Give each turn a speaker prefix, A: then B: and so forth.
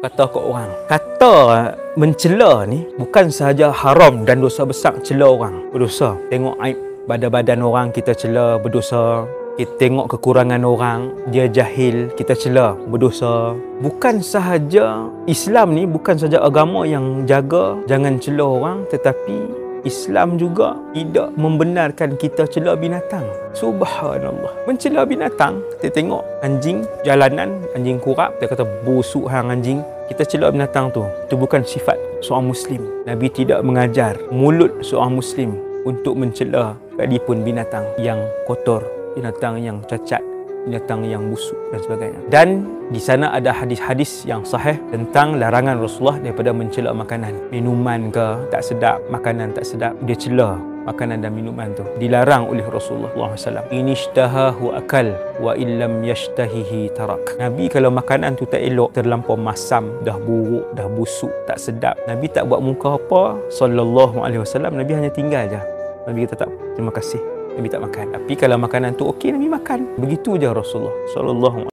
A: kata kat orang. Kata mencela ni bukan sahaja haram dan dosa besar cela orang, berdosa. Tengok aib badan-badan orang kita cela, berdosa. Kita tengok kekurangan orang, dia jahil, kita cela, berdosa. Bukan sahaja Islam ni, bukan sahaja agama yang jaga jangan cela orang, tetapi Islam juga tidak membenarkan kita cela binatang. Subhanallah. Mencela binatang, kita tengok anjing jalanan, anjing kurap, kita kata busuk hang anjing. Kita cela binatang tu. Itu bukan sifat seorang Muslim. Nabi tidak mengajar mulut seorang Muslim untuk mencela sekalipun binatang yang kotor, binatang yang cacat, binatang yang busuk dan sebagainya. Dan di sana ada hadis-hadis yang sahih tentang larangan Rasulullah daripada mencela makanan. Minuman ke tak sedap, makanan tak sedap, dia cela makanan dan minuman tu. Dilarang oleh Rasulullah SAW. Inishtahahu akal wa illam yashtahihi tarak. Nabi kalau makanan tu tak elok, terlampau masam, dah buruk, dah busuk, tak sedap, Nabi tak buat muka apa SAW. Nabi hanya tinggal je. Nabi kata tak, terima kasih. Nabi tak makan. Tapi kalau makanan tu okey, Nabi makan. Begitu je Rasulullah sallallahu